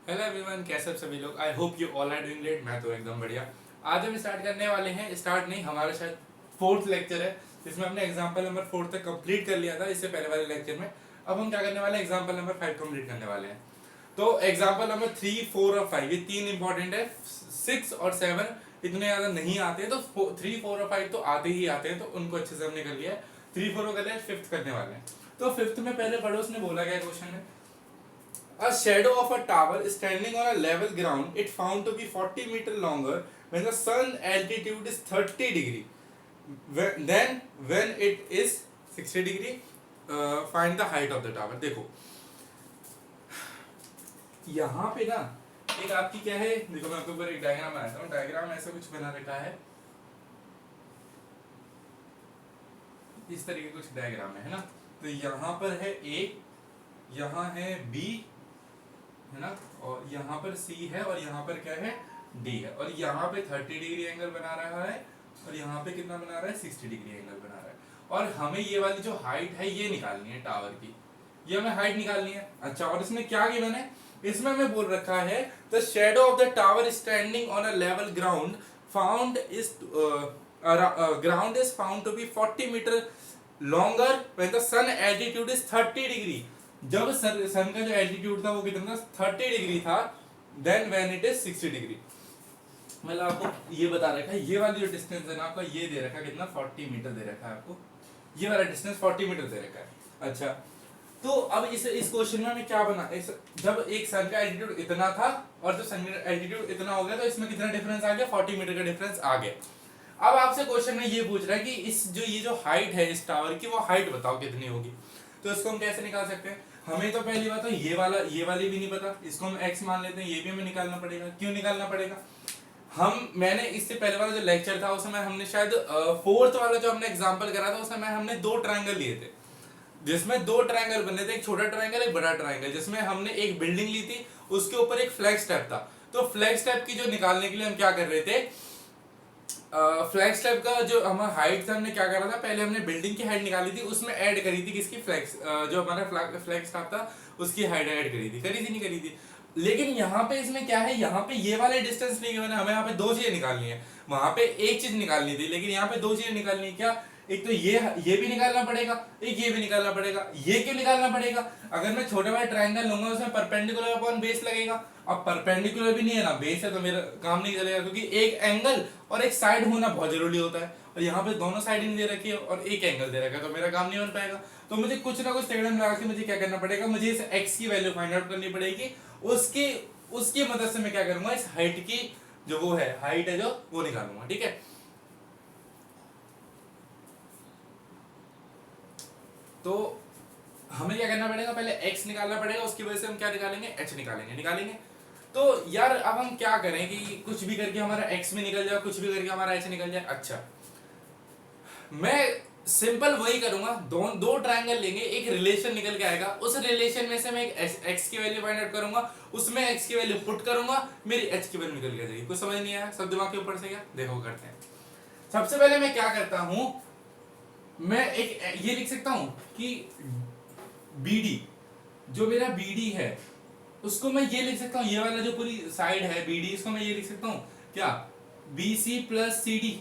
Hello everyone, कैसे आप सभी लोग। I hope you all are doing great. मैं तो एकदम बढ़िया। आज हम स्टार्ट करने वाले हैं, स्टार्ट नहीं, हमारा शायद फोर्थ लेक्चर है जिसमें हमने एग्जांपल नंबर 4 तक कंप्लीट कर लिया था इससे पहले वाले लेक्चर में। अब हम क्या करने वाले हैं, एग्जांपल नंबर 5 कंप्लीट करने वाले हैं। तो एग्जांपल नंबर 3, 4 और 5 ये तीन इंपॉर्टेंट है। 6 और 7 इतने ज्यादा नहीं आते, तो 3, 4 और 5 तो आते ही आते हैं, तो उनको अच्छे से हमने कर लिया है। 3, 4 को कर लिया, फिफ्थ करने वाले हैं। तो फिफ्थ में पहले पढ़ो, उसने बोला गया क्वेश्चन में, a shadow of a tower standing on a level ground, it found to be 40 meter longer when the sun altitude is 30 degree. Then when it is 60 degree, find the height of the tower. देखो यहाँ पे ना एक आपकी क्या है, देखो मैं आपके ऊपर एक डायग्राम बनाता हूँ। डायग्राम ऐसा कुछ बना रखा है, इस तरीके कुछ डायग्राम है ना। तो यहाँ पर है ए, यहाँ है बी, है ना, और यहाँ पर C है, और यहाँ पर क्या है D है, और यहाँ पे 30 डिग्री एंगल बना रहा है, और यहाँ पे कितना बना रहा है, 60 डिग्री एंगल बना रहा है। और हमें ये वाली जो हाइट है ये निकालनी है टावर की, ये हमें हाइट निकालनी है। अच्छा, और इसमें क्या गिवन है, इसमें हमें बोल रखा है the shadow of the tower standing on a level ground found is ground is found to be 40 metre longer when the sun altitude is 30 degree. जब सन का जो एल्टीट्यूड था वो कितना था, 30 डिग्री था। Then when it is 60 degree. मतलब आपको ये बता रखा है, ये वाली जो डिस्टेंस है ना आपका, ये दे रखा है कितना, 40 मीटर दे रखा है आपको, ये वाला डिस्टेंस 40 मीटर दे रखा है। अच्छा, तो अब इस क्वेश्चन में हमें क्या बना, जब एक सन का एल्टीट्यूड इतना था और जब सन का एल्टीट्यूड इतना हो गया, तो इसमें कितना डिफरेंस आ गया, 40 मीटर का डिफरेंस आ गया। अब आपसे क्वेश्चन में ये पूछ रहा है कि ये जो हाइट है इस टावर की, वो हाइट बताओ कितनी होगी। तो इसको हम कैसे निकाल सकते हैं, हमें तो पहली बात तो ये वाली भी नहीं पता, इसको हम x मान लेते हैं, ये भी हमें निकालना पड़ेगा। क्यों निकालना पड़ेगा, मैंने इससे पहले वाला जो लेक्चर था उसमें हमने शायद फोर्थ वाला जो हमने एग्जांपल करा था, उसमें हमने दो ट्रायंगल लिए थे, जिसमें दो ट्रायंगल बने थे, एक छोटा ट्रायंगल एक बड़ा ट्रायंगल, जिसमें हमने एक बिल्डिंग ली थी, उसके ऊपर एक फ्लैग स्टेप था। तो फ्लैग स्टेप की जो निकालने के लिए हम क्या कर रहे थे, फ्लैग स्टेप का जो हमारा हाइट था, हमने क्या करा था, पहले हमने बिल्डिंग की हाइट निकाली थी, उसमें ऐड करी थी किसकी, जो हमारा फ्लैग स्टेप था उसकी हाइट ऐड करी थी, नहीं करी थी। लेकिन यहाँ पे इसमें क्या है, यहाँ पे ये वाले डिस्टेंस नहीं गिवन है, हमें यहाँ पे दो चीजें निकालनी है। वहां पे एक चीज निकालनी थी, लेकिन यहाँ पे दो चीजें निकालनी है। क्या, एक तो ये भी निकालना पड़ेगा, एक ये भी निकालना पड़ेगा। ये क्यों निकालना पड़ेगा, अगर मैं छोटा वाला ट्रायंगल लूंगा उसमें परपेंडिकुलर अपॉन बेस लगेगा। अब परपेंडिकुलर भी नहीं है ना बेस है, तो मेरा काम नहीं चलेगा, क्योंकि एक एंगल और एक साइड होना बहुत जरूरी होता है, और यहाँ पे दोनों साइड नहीं दे रखी है और एक एंगल दे रखा है, तो मेरा काम नहीं बन पाएगा। तो मुझे कुछ ना कुछ थ्योरम लगा के मुझे क्या करना पड़ेगा, मुझे इस x की वैल्यू फाइंड आउट करनी पड़ेगी। उसकी उसकी मदद से मैं क्या करूंगा, इस हाइट की जो वो है, हाइट है जो, वो निकालूंगा। ठीक है, तो हमें क्या करना पड़ेगा, पहले x निकालना पड़ेगा, उसकी वजह से हम क्या निकालेंगे, h निकालेंगे। तो यार अब हम क्या करें कि कुछ भी करके हमारा x भी निकल जाए, कुछ भी करके हमारा h निकल जाए। अच्छा, मैं सिंपल वही करूंगा, दो ट्रायंगल लेंगे, एक रिलेशन निकल के आएगा, उस रिलेशन में से मैं एक x की वैल्यू फाइंड आउट करूंगा, उसमें x की वैल्यू पुट करूंगा, मेरी h की वैल्यू निकल के जाएगी। कुछ समझ नहीं आया, सब दिमाग के ऊपर से क्या, देखो करते हैं। सबसे पहले मैं क्या करता हूं, मैं एक ये लिख सकता हूं कि BD, जो मेरा BD है उसको मैं ये लिख सकता हूं, ये वाला जो पूरी साइड है BD, इसको मैं ये लिख सकता हूं क्या, BC प्लस CD।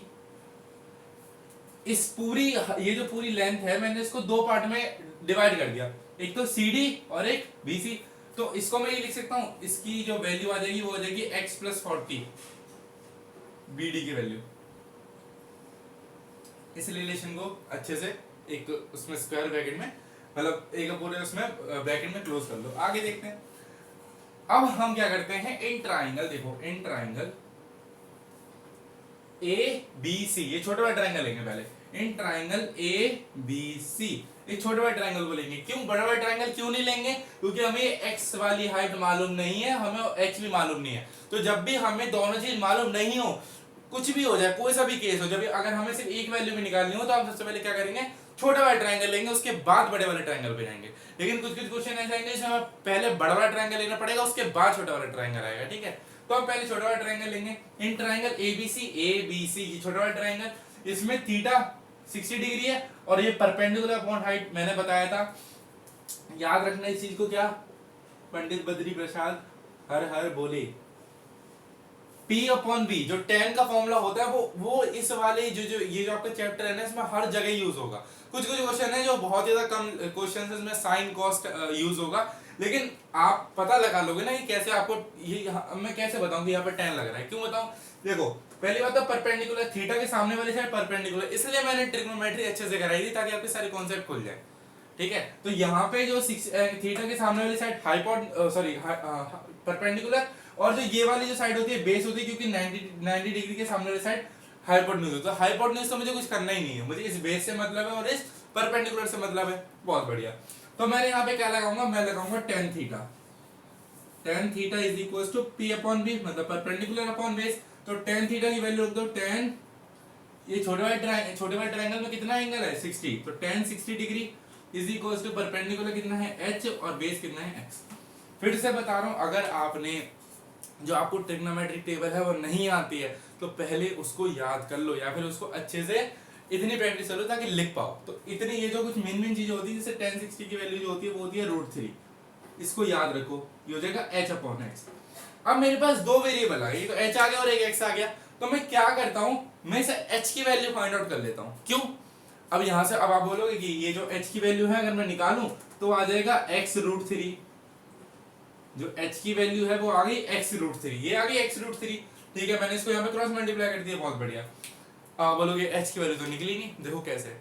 इस पूरी, ये जो पूरी लेंथ है, मैंने इसको दो पार्ट में डिवाइड कर दिया, एक तो CD और एक BC। तो इसको मैं ये लिख सकता हूं, इसकी जो वैल्यू आ जाएगी वो आ जाएगी x प्लस 40, BD की वैल्यू। इस रिलेशन को अच्छे से एक उसमें स्क्वायर ब्रैकेट में, मतलब एक पूरे उसमें ब्रैकेट में क्लोज कर लो। आगे देखते हैं। अब हम क्या करते हैं, इन ट्राइंगल, देखो इन ट्राइंगल ABC, ये छोटा वाला ट्राइंगल लेंगे पहले, इन ट्राइंगल ABC, एक छोटे वाले ट्राइंगल को लेंगे। क्यों बड़ा वाला ट्राइंगल क्यों नहीं लेंगे, क्योंकि हमें x वाली हाइट मालूम नहीं है, हमें h भी मालूम नहीं है। तो जब भी हमें दोनों चीज मालूम नहीं हो, कुछ भी हो जाए, कोई सा भी केस हो, जब अगर हमें सिर्फ एक वैल्यू भी निकालनी हो, तो हम सबसे पहले क्या करेंगे, छोटा वाला ट्रायंगल लेंगे, उसके बाद बड़े वाले ट्रायंगल पे जाएंगे। लेकिन कुछ कुछ क्वेश्चन ऐसे आएंगे जिसमें हमें पहले बड़ा वाला ट्रायंगल लेना पड़ेगा, उसके बाद छोटा वाला ट्रायंगल आएगा। ठीक है, तो हम पहले छोटा वाला ट्रायंगल लेंगे। इन ट्रायंगल ABC ये छोटा वाला ट्रायंगल, इसमें थीटा 60 डिग्री है, और ये परपेंडिकुलर अपॉन हाइट मैंने बताया था, याद रखना इस चीज को, क्या, पंडित बद्री प्रसाद हर हर बोले। P अपॉन बी जो tan का फॉर्मूला होता है वो इस वाले जो ये जो आपका चैप्टर है ना इसमें हर जगह यूज होगा। कुछ कुछ क्वेश्चन है जो बहुत ज्यादा कम क्वेश्चन है इसमें साइन कॉस्ट यूज होगा, लेकिन आप पता लगा लोगे ना कि कैसे आपको ये मैं कैसे बताऊं कि यहाँ पे tan लग रहा है। क्यों बताऊं? देखो पहली बात तो परपेंडिकुलर, थीटा के सामने वाली साइड परपेंडिकुलर, इसलिए मैंने ट्रिग्नोमेट्री अच्छे से कराई थी ताकि आपके सारे कॉन्सेप्ट खुल जाए। ठीक है, तो यहाँ पे जो थीटा के सामने वाली साइड परपेंडिकुलर, और जो ये वाली जो साइड होती है बेस होती है, क्योंकि 90 डिग्री के सामने वाली साइड हाइपोटेन्यूज होता है। हाइपोटेन्यूज तो मुझे कुछ करना ही नहीं है, मुझे इस बेस से मतलब है और इस परपेंडिकुलर से मतलब है। बहुत बढ़िया। तो मैंने यहाँ पे क्या लगाऊंगा, मैं लगाऊंगा tan theta. tan theta is equal to p upon b, मतलब परपेंडिकुलर अपॉन बेस। तो tan थीटा की वैल्यू रख दो, tan, ये छोटे वाले ट्रायंगल में कितना एंगल है 60, तो tan 60 degree is equal to perpendicular कितना है h और बेस कितना है x। फिर से बता रहा हूं, अगर आपने जो आपको ट्रिग्नोमेट्रिक टेबल है वो नहीं आती है तो पहले उसको याद कर लो, या फिर उसको अच्छे से इतनी प्रैक्टिस करो ताकि लिख पाओ। तो इतनी ये जो कुछ मेन चीजें होती है, जैसे tan 60 की वैल्यू जो होती है वो होती है √3, इसको याद रखो, ये हो जाएगा h अपॉन x। अब मेरे पास दो वेरिएबल आ गए, एक तो h आ गया और एक x आ गया, तो मैं क्या करता हूं, मैं इसे h की वैल्यू फाइंड आउट कर लेता हूं। क्यों? अब यहां से अब आप बोलोगे कि ये जो h की वैल्यू है अगर मैं निकालूं तो आ जाएगा x√3, जो h की वैल्यू है वो आ गई x√3, ये आ गई x√3। ठीक है, मैंने इसको यहाँ पे क्रॉस मल्टीप्लाई कर दिया, बहुत बढ़िया। आप बोलोगे h की वैल्यू तो निकली नहीं, देखो कैसे।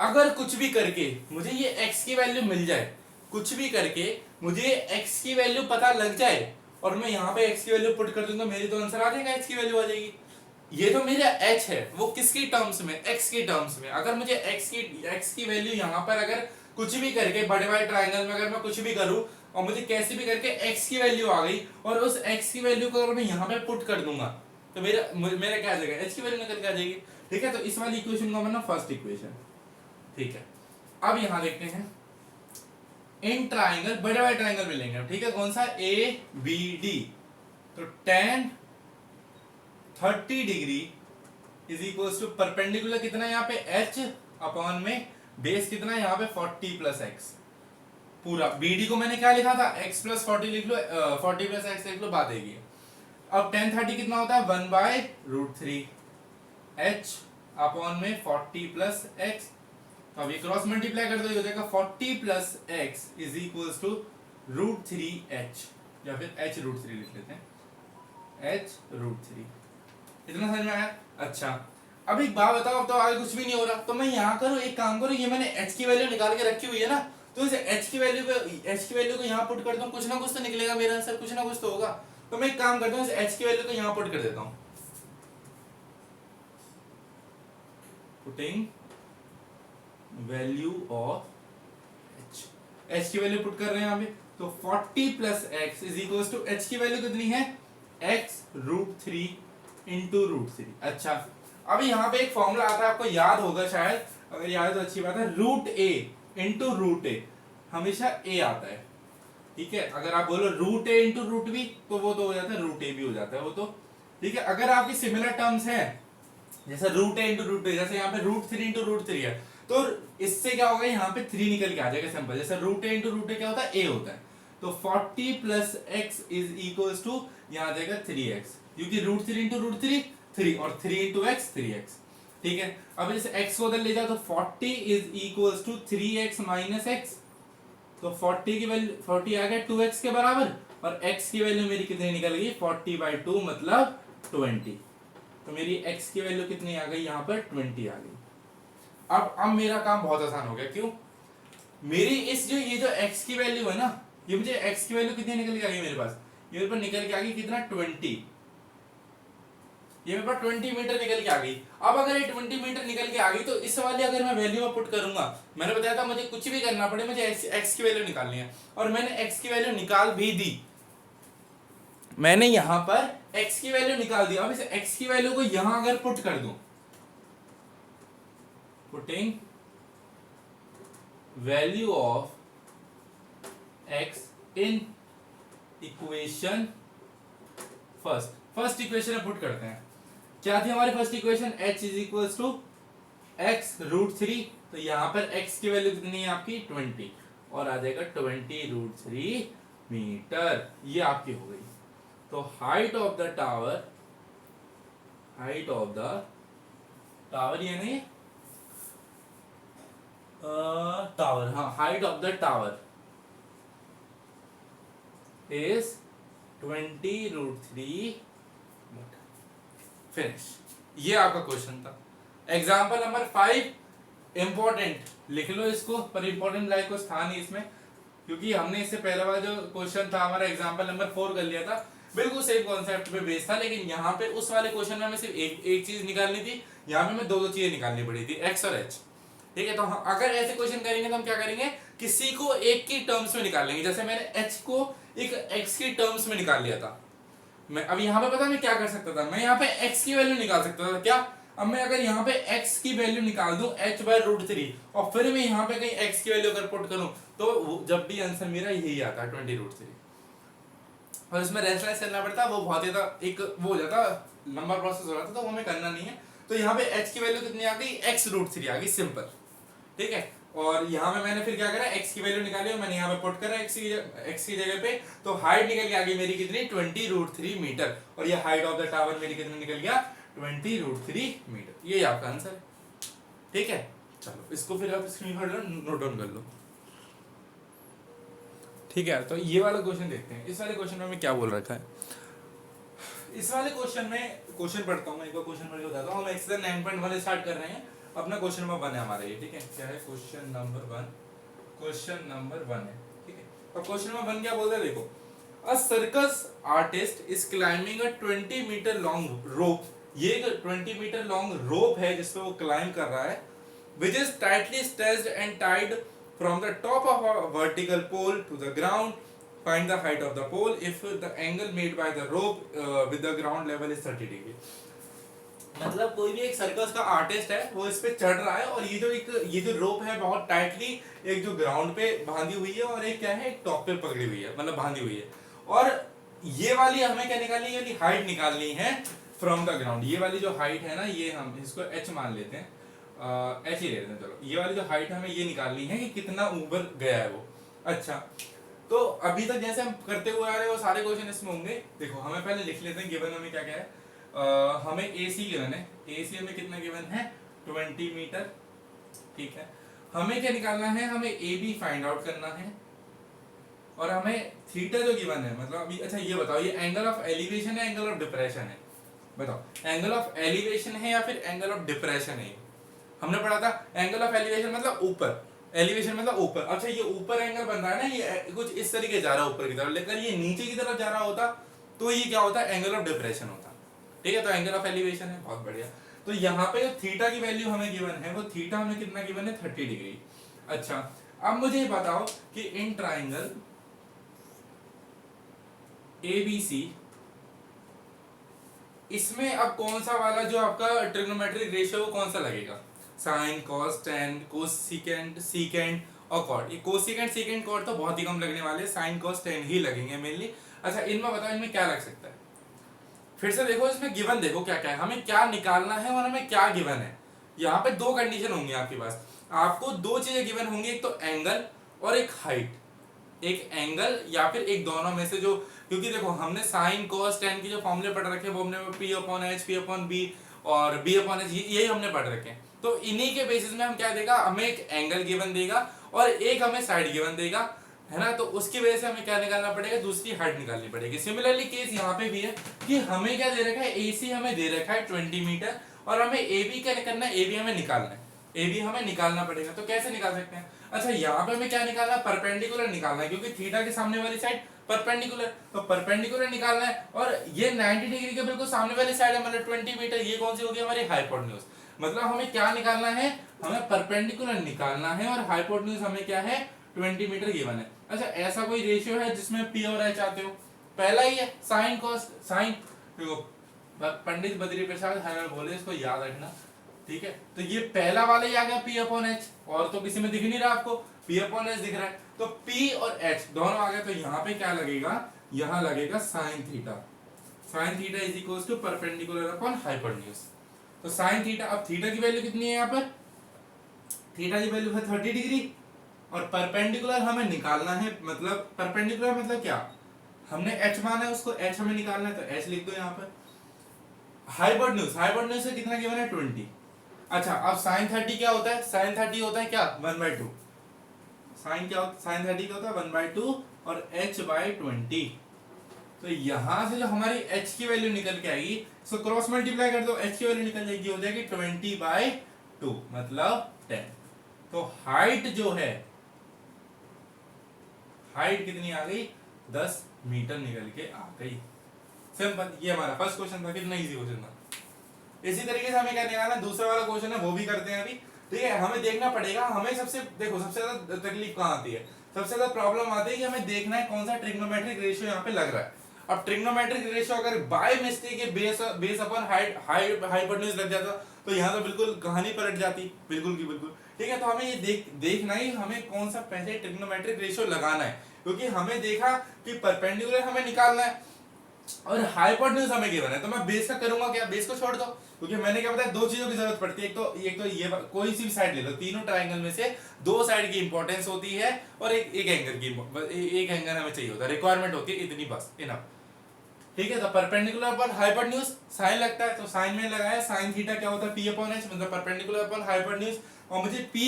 अगर कुछ भी करके मुझे ये x की वैल्यू मिल जाए, कुछ भी करके मुझे x की वैल्यू पता लग जाए और मैं यहाँ पे x की वैल्यू पुट कर दूंगा, मेरी तो आंसर आ जाएगा, x की वैल्यू आ जाएगी। ये तो मेरा h है वो किसकी टर्म्स में, x की टर्म्स में। अगर मुझे x की वैल्यू यहाँ पर अगर कुछ भी करके बड़े वाले ट्रायंगल में अगर मैं कुछ भी करूं और मुझे कैसे भी करके x की वैल्यू आ गई और उस x की वैल्यू को अगर मैं यहाँ पे पुट कर दूंगा तो मेरा क्या आ जाएगा, h की वैल्यू निकल के आ जाएगी। ठीक है, तो इस वाली इक्वेशन को हमने फर्स्ट इक्वेशन। ठीक है, अब यहां देखते हैं इन ट्राइंगल, बड़े बड़े ट्राइंगल मिलेंगे। ठीक है, कौन सा, ए बी डी, तो tan 30 degree is equal to perpendicular कितना है यहाँ पे h अपॉन में बेस कितना है यहाँ पे 40 प्लस एक्स। पूरा BD को मैंने क्या लिखा था, x प्लस 40 लिख लो, 40 प्लस एक्स लिख लो, बात है ये। अब tan 30 कितना होता है 1/√3 h अपॉन में 40 प्लस एक्स। तो अब ये क्रॉस मल्टीप्लाई कर दो, ये हो जाएगा 40 plus x is equal to √3h, या फिर h√3 लिख लेते हैं, h√3। इतना समझ में आया? अच्छा, अब एक बात बताओ, अब तो आगे कुछ भी नहीं हो रहा, तो मैं यहाँ करूँ, एक काम करूँ, ये मैंने h की वैल्यू निकाल के रखी हुई है ना, तो इसे h की वैल्यू को यहाँ पुट कर दूं, कुछ ना कुछ तो निकलेगा मेरा आंसर, कुछ ना कुछ तो होगा। तो मैं एक काम करता हूँ, इस h की वैल्यू को यहाँ पुट कर देता हूँ, पुटिंग वैल्यू ऑफ h की वैल्यू पुट कर रहे हैं यहाँ पे, तो 40 plus x is equal to h की वैल्यू कितनी है, x√3 इंटू √3। अच्छा, अब यहाँ पे एक फॉर्मूला आता है, आपको याद होगा शायद, अगर याद है तो अच्छी बात है, √a इंटू √a, हमेशा a आता है। ठीक है, अगर आप बोलो √a इंटू √b तो वो तो हो जाता है √a भी हो जाता है वो तो। ठीक है, अगर आपकी सिमिलर टर्म्स है जैसे √a इंटू √a, जैसे यहाँ पे √3 इंटू √3 है, तो इससे क्या होगा, यहाँ पे 3 निकल के आ जाएगा सिंपल। जैसे √a इंटू √a क्या होता है, a होता है, तो 40 plus x is equal to यहाँ आ जाएगा 3x, क्योंकि √3 इंटू √3 3 और 3 इंटू एक्स 3x। ठीक है, अब इस x को उधर ले जाओ तो 40 is equal to 3x minus x, तो 40 की वैल्यू 40 आ गया 2x के बराबर, और x की वैल्यू मेरी कितनी निकल गई 40/2 मतलब 20। तो मेरी x की वैल्यू कितनी आ गई यहाँ पर 20 आ गई। अब मेरा काम बहुत आसान हो गया, क्यों, मेरी इस जो ये जो x की वैल्यू है ना, ये मुझे x की वैल्यू कितनी निकल के आ गई मेरे पास, ये मेरे पास निकल के आ गई कितना 20, ये मेरे पास 20 मीटर निकल के आ गई। अब अगर ये 20 मीटर निकल के आ गई तो इस वाली अगर मैं वैल्यू में पुट करूंगा, मैंने बताया था मुझे कुछ भी करना पड़े, मुझे x की वैल्यू निकालनी है, और मैंने x की वैल्यू निकाल भी दी, मैंने यहां पर x की वैल्यू निकाल दी। अब इस x की वैल्यू को यहां अगर पुट कर दूं, putting value of x in equation first equation में पुट करते हैं। क्या थी हमारी first equation, h is equal to x√3, तो यहां पर x की वैल्यू कितनी है आपकी 20, और आ जाएगा 20√3 मीटर, ये आपकी हो गई। तो height of the tower, height of the tower यानी टावर, हाँ, height of the tower is 20√3 metre. Finish. ये आपका क्वेश्चन था। एग्जाम्पल नंबर 5 इंपॉर्टेंट, लिख लो इसको, पर इंपॉर्टेंट लाइक कुछ था नहीं इसमें, क्योंकि हमने इससे पहले वाला जो क्वेश्चन था हमारा एग्जाम्पल नंबर 4 कर लिया था, बिल्कुल सेम कॉन्सेप्ट पे बेस्ड था, लेकिन यहाँ पे उस वाले क्वेश्चन में हमें सिर्फ एक चीज निकालनी थी, यहाँ पे हमें दो चीजें निकालनी पड़ी थी, एक्स और एच। ठीक है, तो अगर ऐसे क्वेश्चन करेंगे तो हम क्या करेंगे, किसी को एक की टर्म्स में निकाल लेंगे। जैसे मैंने एच को एक एक्स की टर्म्स में निकाल लिया था, मैं अब यहाँ पे पता मैं क्या कर सकता था, मैं यहाँ पे x की वैल्यू निकाल सकता था। क्या, अब मैं अगर यहाँ पे x की वैल्यू निकाल दूं h/√3 और फिर मैं यहाँ पे कहीं x की वैल्यू अगर पुट करूं तो जब भी आंसर मेरा यही आता है 20√3, और इसमें रेफरेंस करना पड़ता, वो बहुत ज्यादा एक वो हो जाता, लंबा प्रोसेस हो जाता, तो वो हमें करना नहीं है। तो यहाँ पे h की वैल्यू कितनी आ गई, x√3 आ गई, सिंपल। ठीक है, और यहाँ पे मैंने फिर क्या करा, x की वैल्यू निकाली और मैंने यहाँ पे पुट करा x की जगह पे, तो हाइट निकल के आ गई मेरी कितनी, 20√3 मीटर, और ये हाइट ऑफ द टावर मेरी कितनी निकल गया, 20√3 मीटर। ये आपका आंसर है। ठीक है, चलो इसको फिर आप स्क्रीनशॉट नोट डाउन कर लो। ठीक है, तो ये वाला क्वेश्चन देखते हैं। इस वाले क्वेश्चन में हमें क्या बोल रखा है, इस वाले क्वेश्चन में, क्वेश्चन पढ़ता हूँ मैं एक बार, क्वेश्चन पढ़ के बताता हूँ। हम एक्सरसाइज 9.1 स्टार्ट कर रहे हैं, अपना क्वेश्चन नंबर 1 है हमारा ये। ठीक है, क्या है, क्वेश्चन नंबर 1, क्वेश्चन नंबर 1 है। ठीक है, अब क्वेश्चन नंबर 1 क्या बोलता है, देखो, a circus artist is climbing a 20 metre long rope. ये एक 20 मीटर लॉन्ग रोप है जिसपे वो क्लाइंब कर रहा है, which is tightly stretched and tied from the top of a vertical pole to the ground. Find the height of the pole if the angle made by the rope with the ground level is 30 degree. मतलब कोई भी एक circus का artist है, वो इस पे चढ़ रहा है, और ये जो रोप है बहुत टाइटली एक जो ग्राउंड पे बांधी हुई है, और एक क्या है, एक टॉप पे पकड़ी हुई है, मतलब बांधी हुई है। और ये वाली हमें क्या निकालनी है, ये हाइट निकालनी है फ्रॉम द ग्राउंड। ये वाली जो हाइट है ना, ये हम इसको h मान लेते हैं, एच ही ले लेते हैं। चलो, ये वाली जो हाइट हमें ये निकालनी है कि कितना ऊपर गया है वो। अच्छा, तो अभी तक जैसे हम करते हुए आ रहे हैं वो सारे क्वेश्चन इसमें होंगे। देखो, हमें पहले लिख लेते हैं गिवन हमें क्या क्या है। हमें AC गिवन है, AC हमें कितना गिवन है, 20 मीटर। ठीक है, हमें क्या निकालना है, हमें AB फाइंड आउट करना है, और हमें थीटा जो गिवन है, मतलब अभी, अच्छा ये बताओ, ये एंगल ऑफ एलिवेशन है, एंगल ऑफ डिप्रेशन है, बताओ, एंगल ऑफ एलिवेशन है या फिर एंगल ऑफ डिप्रेशन है। हमने पढ़ा था एंगल ऑफ एलिवेशन मतलब ऊपर, एलिवेशन मतलब ऊपर। अच्छा, ये ऊपर एंगल बन रहा है ना, ये कुछ इस तरीके जा रहा है ऊपर की तरफ, लेकिन ये नीचे की तरफ जा रहा होता तो ये क्या होता है, एंगल ऑफ डिप्रेशन होता। ठीक है, तो एंगल ऑफ एलिवेशन है, बहुत बढ़िया। तो यहाँ पे जो थीटा की वैल्यू हमें गिवन है, वो थीटा हमें कितना गिवन है, 30 डिग्री। अच्छा, अब मुझे ये बताओ कि इन ट्राइंगल ABC, इसमें अब कौन सा वाला जो आपका ट्रिग्नोमेट्रिक रेशियो वो कौन सा लगेगा, sine, cos, tan, cosecant, secant और कॉट। ये कोसिकेंट, सीकेंट, कॉट तो बहुत ही कम लगने वाले, साइन, कॉस, टेन ही लगेंगे मेनली। अच्छा, इनमें बताओ, इनमें क्या लग सकता है, फिर से देखो, इसमें गिवन देखो क्या क्या है, हमें क्या निकालना है और हमें क्या गिवन है। यहाँ पे दो कंडीशन होंगी आपके पास, आपको दो चीजें गिवन होंगी, एक तो एंगल और एक हाइट। एक एंगल या फिर एक दोनों में से जो, क्योंकि देखो हमने साइन, कॉस, टेन की जो फॉर्मूले पढ़ रखे हैं वो हमने P/H, P/B और B/H यही हमने पढ़ रखे हैं। तो इन्हीं के बेसिस में हम क्या देगा, हमें एक एंगल गिवन देगा और एक हमें साइड गिवन देगा, है ना। तो उसकी वजह से हमें क्या निकालना पड़ेगा, दूसरी हाइट निकालनी पड़ेगी। सिमिलरली केस यहाँ पे भी है कि हमें क्या दे रखा है, AC हमें दे रखा है 20 मीटर, और हमें AB क्या करना है, AB हमें निकालना है, AB हमें निकालना पड़ेगा। तो कैसे निकाल सकते हैं, अच्छा यहाँ पे हमें क्या निकालना है, परपेंडिकुलर निकालना है, क्योंकि थीटा के सामने वाली साइड परपेंडिकुलर, तो परपेंडिकुलर निकालना है, और ये 90 डिग्री के बिल्कुल सामने वाली साइड है, मतलब 20 मीटर, ये कौन सी होगी, हमारी हाइपोटेन्यूज। मतलब हमें क्या निकालना है, हमें परपेंडिकुलर निकालना है, और हाइपोटेन्यूज हमें क्या है, 20 मीटर गिवन है। अच्छा, ऐसा कोई रेशियो है जिसमें P और H आते हो, पहला ही है साइन कॉस साइन, देखो पंडित बद्री प्रसाद हमें बोले इसको याद रखना। ठीक है, तो ये पहला वाला ही आ गया P/H, और तो किसी में दिख नहीं रहा आपको, P/H दिख रहा है, तो P और H दोनों आ गए, तो यहाँ पे क्या लगेगा, यहाँ लगेगा sine theta. Sine theta is equal to perpendicular upon hypotenuse. तो साइन थीटा, अब थीटा की वैल्यू कितनी है यहाँ पर, थीटा की वैल्यू है 30 डिग्री, और परपेंडिकुलर हमें निकालना है, मतलब परपेंडिकुलर मतलब क्या, हमने h माना है, उसको h हमें निकालना है, तो h लिख दो यहाँ पर। हाइपोटेन्यूज से कितना गिवन है 20। अच्छा अब साइन 30 क्या होता है, साइन 30 होता है क्या 1/2, साइन क्या होता है, साइन 30 क्या होता है 1/2 और h/20। तो यहां से जो हमारी h की वैल्यू निकल के आएगी, इसको क्रॉस मल्टीप्लाई कर दो, h की वैल्यू निकल जाएगी, हो जाएगी 20/2 मतलब 10। तो हाइट जो है, हाइट कितनी आ गई 10 मीटर निकल के आ गई। सिंपल, ये हमारा फर्स्ट क्वेश्चन था, कितना इजी क्वेश्चन था। इसी तरीके से हमें क्या निकालना, दूसरा वाला क्वेश्चन है वो भी करते हैं अभी। ठीक है, हमें देखना पड़ेगा, हमें सबसे देखो सबसे ज्यादा तकलीफ कहाँ आती है, सबसे ज्यादा प्रॉब्लम आती है कि हमें देखना है कौन सा ट्रिग्नोमेट्रिक रेशियो यहाँ पे लग रहा है। अब ट्रिग्नोमेट्रिक रेशियो अगर बाय मिस्टेक ये बेस अपन हाइपोटेन्यूज लग जाता तो यहाँ तो बिल्कुल कहानी पलट जाती, बिल्कुल की बिल्कुल। ठीक है, तो हमें ये देखना ही हमें कौन सा पहले ट्रिग्नोमेट्रिक रेशियो लगाना है, क्योंकि हमें देखा कि परपेंडिकुलर हमें निकालना है और हाइपोटेन्यूज हमें गिवन है, तो मैं बेस का करूंगा क्या, बेस को छोड़ दो, क्योंकि मैंने क्या बताया दो चीजों की जरूरत पड़ती है, एक तो ये कोई सी भी साइड ले लो, तीनों ट्रायंगल में से दो साइड की इंपॉर्टेंस होती है और एक एंगल की एक एंगल हमें चाहिए होता है, रिक्वायरमेंट होती है इतनी, बस इनफ। ठीक है, तो परपेंडिकुलर पर हाइपोटेन्यूज साइन लगता है, तो साइन में लगाया, साइन थीटा क्या होता है p/h, मतलब परपेंडिकुलर पर हाइपोटेन्यूज। और मुझे p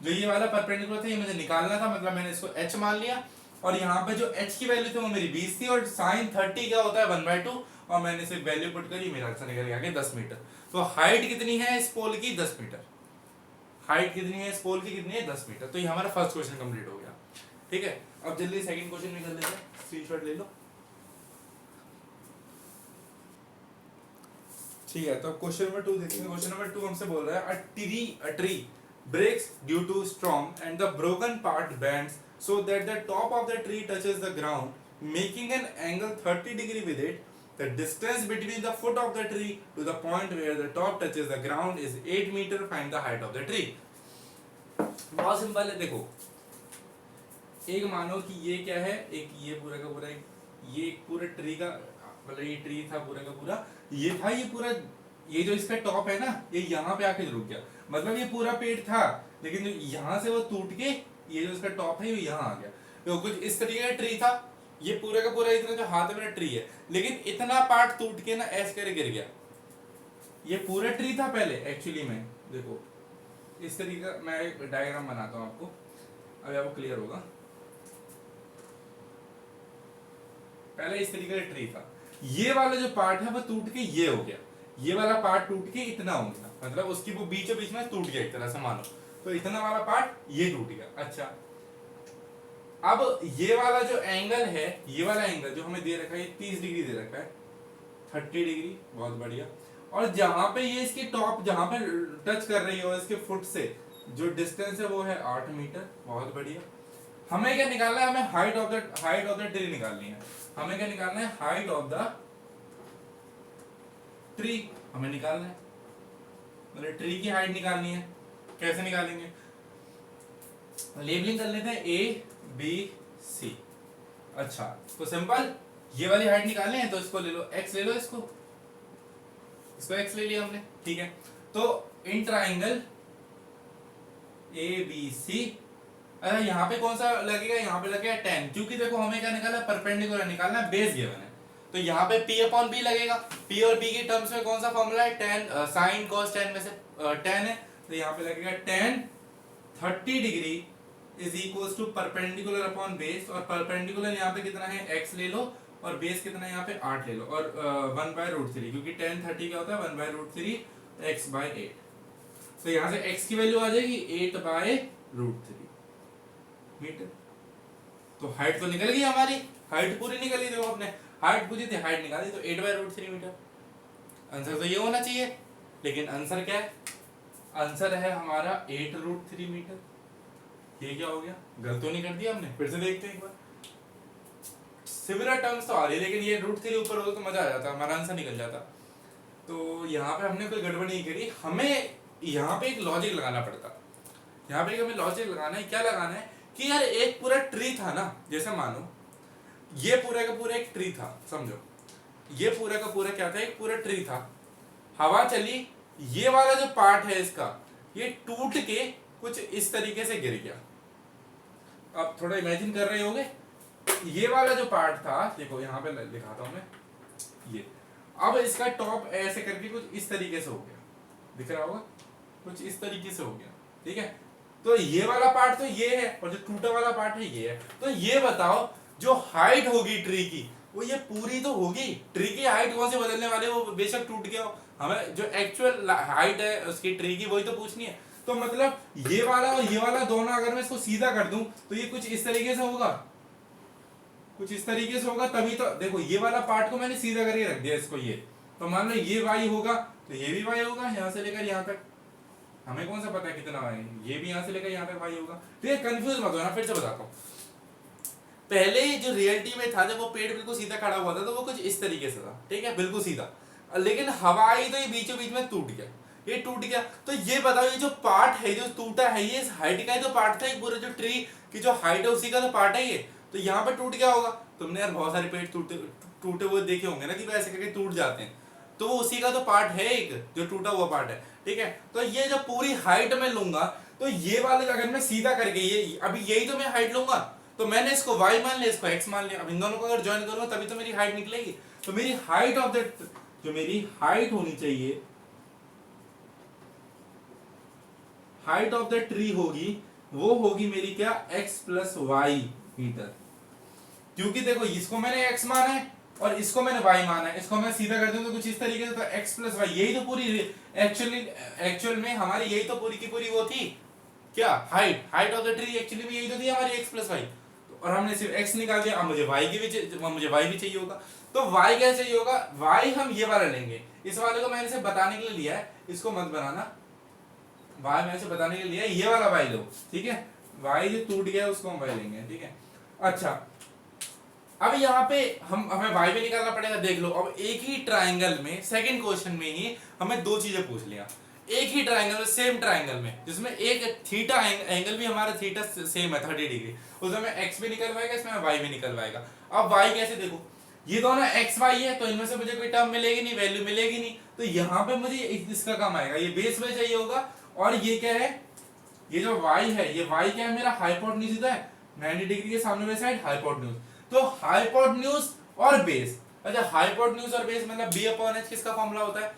जो ये वाला परपेंडिकुलर था ये मुझे निकालना था, मतलब मैंने इसको h मान लिया, और यहाँ पे जो h की वैल्यू थी वो मेरी 20 थी, और साइन 30 क्या होता है 1/2, और मैंने सिर्फ वैल्यू पुट करी, मेरा आंसर निकल गया 10 मीटर। तो हाइट कितनी है इस पोल की 10 मीटर, हाइट कितनी है इस पोल की, कितनी है 10 मीटर। तो ये हमारा फर्स्ट क्वेश्चन कंप्लीट हो गया। ठीक है, अब जल्दी सेकंड क्वेश्चन निकल लेते हैं, स्क्रीनशॉट ले लो। ठीक है, तो क्वेश्चन नंबर 2 देखते हैं। क्वेश्चन नंबर 2 हमसे बोल रहा है a tree breaks due to storm and the broken part bends so that the top of the tree touches the ground making an angle 30 degree with it. The distance between the foot of the tree to the point where the top touches the ground is 8 meter. Find the height of the tree. बहुत simple है, देखो एक मानो कि ये क्या है, एक ये पूरा का पूरा ये एक पूरा ट्री का, मतलब ये ट्री था पूरा का पूरा, ये था ये पूरा, ये जो इसका टॉप है ना ये यहाँ पे आके रुक गया, मतलब ये पूरा पेड़ था, लेकिन जो यहाँ से वो टूट के ये जो इसका टॉप है ये यहाँ आ गया। तो कुछ इस तरीके का ट्री था, ये पूरा का पूरा इतना जो हाथ में मेरा ट्री है, लेकिन इतना पार्ट टूट के ना ऐसे करके गिर गया। ये पूरा ट्री था पहले एक्चुअली में, देखो इस तरीके का मैं एक डायग्राम बनाता हूँ आपको, अभी आपको क्लियर होगा। पहले इस तरीके का ट्री था, ये वाला जो पार्ट है वो टूट के ये हो गया, ये वाला पार्ट टूट के इतना हो गया, मतलब उसकी वो बीचों बीच में टूट गया एक तरह से मानो, तो इतना वाला पार्ट ये टूट गया। अच्छा अब ये वाला जो एंगल है, ये वाला एंगल जो हमें दे रखा है 30 डिग्री दे रखा है, 30 डिग्री, बहुत बढ़िया। और जहां पे ये इसकी टॉप जहां पे टच कर रही है इसके फुट से जो डिस्टेंस है वो है 8 मीटर, बहुत बढ़िया। हमें क्या निकालना है, हमें हाइट ऑफ द ट्री निकालनी है। हमें क्या निकालना है, हाइट ऑफ द ट्री हमें निकालना है, मतलब ट्री की हाइट निकालनी है। कैसे निकालेंगे, लेबलिंग कर लेते हैं ए बी सी। अच्छा तो सिंपल, ये वाली हाइट निकालनी है तो इसको ले लो, एक्स ले लो, इसको एक्स ले लिया हमने। ठीक है, तो in triangle A B C, अरे यहाँ पे कौन सा लगेगा, यहाँ पे लगेगा 10, क्योंकि देखो हमें क्या निकालना है, परपेंडिकुलर निकालना है, बेस गिवन है, तो यहाँ पे p/b लगेगा। p और b की टर्म्स में कौन सा फॉर्मूला है, tan sin cos tan में से 10 है, तो यहाँ पे लगेगा tan 30 degree is equals to perpendicular upon base, और परपेंडिकुलर यहाँ पे कितना है x ले लो, और बेस कितना है यहाँ पे 8 ले लो, और 1/√3, क्योंकि tan 30 क्या होता है 1/√3 x/8, तो यहाँ से x की वैल्यू आ जाएगी 8/√3 मीटर। तो हाइट तो निकल गई हमारी, हाइट पूरी निकल गई, देखो अपने हाइट पूछी थी, हाइट निकाली, तो 8/√3 मीटर। आंसर तो ये होना चाहिए, लेकिन आंसर क्या है, आंसर है हमारा 8√3 मीटर। ये क्या हो गया, गलत तो नहीं कर दिया हमने, फिर से देखते हैं एक बार। सिमिलर टर्म्स तो आ रही है, लेकिन ये √3 ऊपर होता तो मजा आ जाता, हमारा आंसर निकल जाता। तो यहाँ पे हमने कोई गड़बड़ नहीं करी, हमें यहाँ पे एक लॉजिक लगाना पड़ता। यहाँ पे हमें लॉजिक लगाना है, क्या लगाना है कि यार एक पूरा ट्री था ना, जैसे मानो ये पूरा का पूरा एक ट्री था, समझो ये पूरा का पूरा क्या था, एक पूरा ट्री था, हवा चली, ये वाला जो पार्ट है इसका ये टूट के कुछ इस तरीके से गिर गया। अब थोड़ा इमेजिन कर रहे होगे, ये वाला जो पार्ट था, देखो यहाँ पे दिखाता हूं मैं, ये अब इसका टॉप ऐसे करके कुछ इस तरीके से हो गया, दिख रहा होगा, कुछ इस तरीके से हो गया, ठीक है। तो ये वाला पार्ट तो ये है, और जो टूटा वाला पार्ट है ये है। तो ये बताओ जो हाइट होगी ट्री की, वो ये पूरी तो होगी। ट्री की हाइट कौन से बदलने वाले, वो बेशक टूट गया हो, हमें जो एक्चुअल हाइट है उसकी ट्री की वही तो पूछनी है। तो मतलब ये वाला और ये वाला दोनों अगर मैं इसको सीधा कर दूं तो ये कुछ इस तरीके से होगा, कुछ इस तरीके से होगा। तभी तो देखो ये वाला पार्ट को मैंने सीधा करके रख दिया इसको, ये तो मान लो ये वाई होगा तो ये भी वाई होगा, यहाँ से लेकर यहाँ तक। हमें कौन सा पता है कितना वाई, ये भी यहाँ से लेकर यहाँ तक वाई होगा। तो ये कंफ्यूज मत होना, फिर से बताता हूँ। पहले जो रियलिटी में था, जब वो पेड़ बिल्कुल सीधा खड़ा हुआ था तो वो कुछ इस तरीके से था, ठीक है, बिल्कुल सीधा। लेकिन हवा आई तो ये बीचों बीच में टूट गया, ये टूट गया। तो ये बताओ ये जो पार्ट है जो टूटा है, ये इस हाइट का ही तो पार्ट था, एक पूरे जो ट्री की जो हाइट है उसी का तो पार्ट है ये। तो यहाँ पे टूट गया होगा। तुमने यार बहुत सारे पेड़ टूटे हुए देखे होंगे ना, कि वो ऐसे करके टूट जाते हैं, तो वो उसी का तो पार्ट है, एक जो टूटा हुआ पार्ट है, ठीक है। तो ये जो पूरी हाइट में लूंगा, तो ये वाले अगर मैं सीधा करके ये अभी यही तो मैं हाइट लूंगा, तो मैंने इसको y मान लिया, इसको x मान लिया। अब इन दोनों को अगर ज्वाइन करूंगा तभी तो मेरी हाइट निकलेगी। तो मेरी हाइट ऑफ द, जो मेरी हाइट होनी चाहिए, हाइट ऑफ द ट्री होगी, वो होगी मेरी क्या, x प्लस वाई मीटर। क्योंकि देखो इसको मैंने x माना है और इसको मैंने y माना है, इसको मैं सीधा कर दूं तो कुछ इस तरीके से, तो x प्लस वाई, यही तो पूरी एक्चुअल में हमारी यही तो पूरी की पूरी वो थी क्या, height of the tree actually में यही तो थी हमारी x प्लस वाई। और हमने सिर्फ x निकाल दिया। अब मुझे y की भी मुझे y भी चाहिए होगा। तो y कैसे चाहिए होगा, y हम ये वाला लेंगे। इस वाले को मैंने सिर्फ बताने के लिए लिया है, इसको मत बनाना। y मैंने सिर्फ बताने के लिए ये वाला y लो, ठीक है। y जो टूट गया उसको हम y लेंगे, ठीक है। अच्छा अब यहाँ पे हमें y भी निकालना पड़ेगा। देख लो अब एक ही ट्राइंगल में, सेकंड क्वेश्चन में ही हमें दो चीजें पूछ लिया। एक ही ट्राइंगल में, सेम ट्राइंगल में, जिसमें एक थीटा एंगल भी हमारा थीटा सेम है 30 डिग्री, उसमें x भी निकलवाएगा, इसमें y भी निकलवाएगा। अब y कैसे, देखो ये दोनों x y है, तो इनमें से मुझे कोई टर्म मिलेगी नहीं, वैल्यू मिलेगी नहीं। तो यहाँ पे मुझे इसका काम आएगा, ये बेस में चाहिए होगा। और ये क्या है, ये जो y है, ये y क्या है मेरा, हाइपोटेन्यूज है 90 डिग्री के सामने वाली साइड, हाइपोटेन्यूज। तो हाइपोटेन्यूज और बेस, अच्छा हाइपोटेन्यूज और बेस मतलब b अपॉन h किसका फॉर्मूला होता है,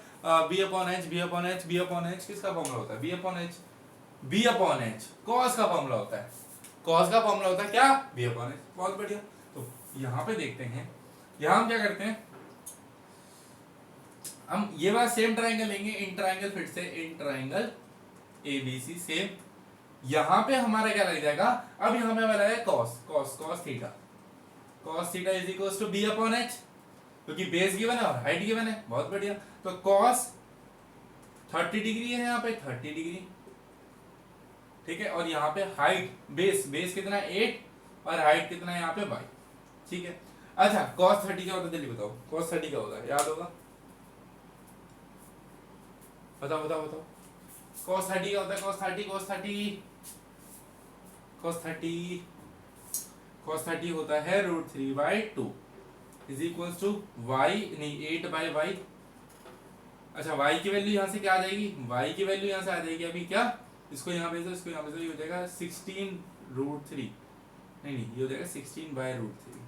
b upon h, b upon h, b upon h किसका फॉर्मूला होता है, b upon h, b upon h cos का फॉर्मूला होता है, cos का फॉर्मूला होता है क्या, b अपॉन h। बहुत बढ़िया। तो यहाँ पे देखते हैं, यहाँ हम क्या करते हैं, हम ये बात सेम ट्राइंगल लेंगे, इन ट्राइंगल, फिर से इन ट्राइंगल ABC सेम। यहाँ पे हमारा क्या लग जाएगा, अब यहाँ पे हमारा है cos theta is equal to b upon h, क्योंकि बेस गिवन है और हाइट गिवन है। बहुत बढ़िया। तो cos 30 डिग्री है यहाँ पे, 30 डिग्री, ठीक है। और यहाँ पे हाइट, बेस कितना है 8, और हाइट कितना है यहाँ पे y, ठीक है। अच्छा cos 30 क्या होता है, जल्दी बताओ, cos 30 क्या होता है, याद होगा, बताओ cos 30 क्या होता है, cos 30 होता है √3/2 इज इक्वल टू y, नहीं 8/y। अच्छा y की वैल्यू यहाँ से क्या आ जाएगी, y की वैल्यू यहाँ से आ जाएगी अभी क्या, इसको यहाँ भेजो, इसको यहाँ भेजो, ये हो जाएगा 16√3, नहीं ये हो जाएगा 16/√3।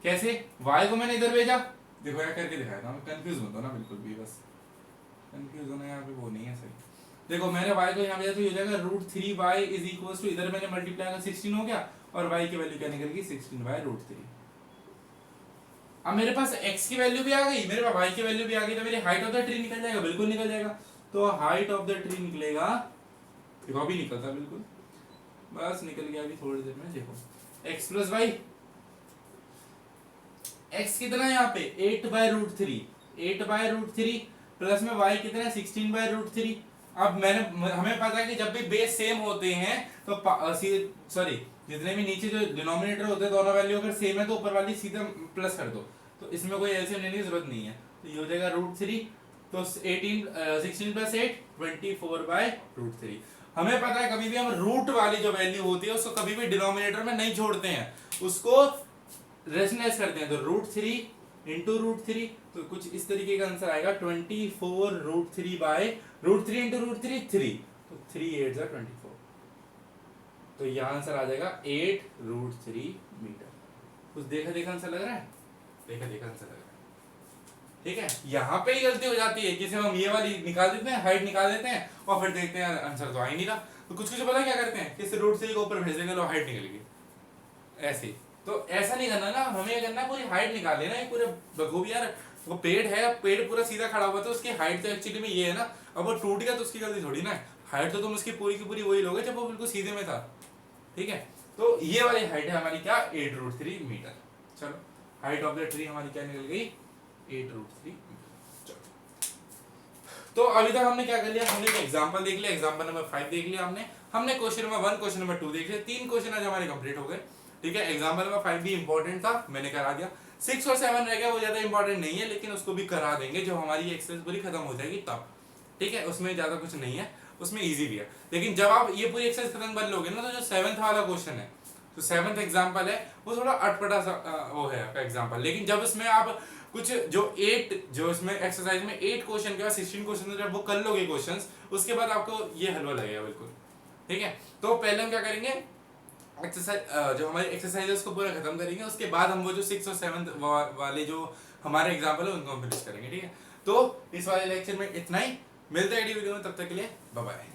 कैसे, y को मैंने इधर भेजा, देखो यहाँ करके दिखाया था, कंफ्यूज मत हो ना बिल्कुल भी, बस कंफ्यूज होना यहाँ पे वो नहीं है सही। देखो मैंने y को यहाँ भेजा तो ये हो जाएगा √3y इज इक्वल टू, इधर मैंने मल्टीप्लाई कर 16 हो गया, और y की वैल्यू क्या निकलेगी 16/√3। अब मेरे पास x की वैल्यू भी आ गई, मेरे पास y की वैल्यू भी आ गई, तो मेरी हाइट ऑफ द ट्री निकल जाएगा, बिल्कुल निकल जाएगा। तो हाइट ऑफ द ट्री निकलेगा, देखो अभी निकलता बिल्कुल, बस निकल गया अभी थोड़ी देर में। देखो x प्लस वाई, x कितना है यहाँ पे 8/√3, 8/√3 प्लस में y कितना है 16/√3। अब हमें पता है कि जब भी बेस सेम होते हैं तो सॉरी जितने भी नीचे जो डिनोमिनेटर होते हैं दोनों वैल्यू अगर सेम है तो ऊपर वाली सीधा प्लस कर दो, तो इसमें कोई एलसीएम लेने की जरूरत नहीं है। तो ये हो जाएगा √3, तो 16 + 8 24/√3। हमें पता है कभी भी हम रूट वाली जो वैल्यू होती है उसको कभी भी डिनोमिनेटर में नहीं छोड़ते हैं, उसको रेशनलाइज करते हैं। तो √3 इंटू √3, तो कुछ इस तरीके का आंसर आएगा 24√3 √3 इंटू √3 3, तो 3 8 24। तो तो यहाँ आंसर आ जाएगा 8√3 मीटर। कुछ देखा आंसर लग रहा है, देखा आंसर लग रहा है। ठीक है, यहाँ पे ही गलती हो जाती है, जैसे हम ये वाली निकाल देते हैं, हाइट निकाल देते हैं और फिर देखते हैं आंसर तो आ ही नहीं रहा। तो कुछ पता क्या करते हैं, किस √3 को ऊपर भेज देंगे, लो हाइट निकल गई ऐसे। तो ऐसा नहीं करना ना, हमें करना है पूरी हाइट निकाल लेना है पूरे बखूबी। यार वो पेड़ है, पेड़ पूरा सीधा खड़ा हुआ था, उसकी हाइट तो एक्चुअली में ये है ना, अब वो टूट गया तो उसकी गलती थोड़ी ना है, हाइट तो तुम उसकी पूरी की पूरी वही लोगे जब वो बिल्कुल सीधे में था। ठीक है, तो ये वाली हाइट है हमारी क्या, 8√3 मीटर। चलो हाइट ऑफ द ट्री हमारी क्या निकल गई, 8√3 मीटर। चलो, तो अभी तक हमने क्या कर लिया, हमने एक एग्जांपल देख लिया, एग्जांपल नंबर 5 देख लिया हमने क्वेश्चन नंबर 1 क्वेश्चन नंबर 2 देख लिया, 3 क्वेश्चन आज हमारे कंप्लीट हो गए। ठीक है, एग्जांपल नंबर 5 भी इंपॉर्टेंट था, मैंने करा दिया। 6 और 7 रह गया, वो ज्यादा इंपॉर्टेंट नहीं है, लेकिन उसको भी करा देंगे जब हमारी एक्सरसाइज पूरी खत्म हो जाएगी तब। ठीक है, उसमें ज्यादा कुछ नहीं है, उसमें इजी भी है। लेकिन जब आप ये पूरी एक्सरसाइज खत्म कर लोगे ना, तो जो 7th वाला क्वेश्चन है, तो 7th एग्जांपल है, वो थोड़ा अटपटा सा वो है आपका एग्जांपल। लेकिन जब इसमें आप कुछ जो इसमें एक्सरसाइज में 8 क्वेश्चन के बाद 16 क्वेश्चन जब वो कर लोगे क्वेश्चंस, उसके बाद आपको ये हलवा लगेगा बिल्कुल। ठीक है, तो पहले हम क्या करेंगे, एक्सरसाइज जो हमारी एक्सरसाइज है उसको पूरा खत्म करेंगे, उसके बाद हम वो जो 6 और 7 वाले जो हमारे एग्जांपल है उनको हम फिनिश करेंगे। ठीक है, तो इस वाले लेक्चर में इतना ही, मिलते हैं अगली वीडियो में, तब तक के लिए बाय बाय।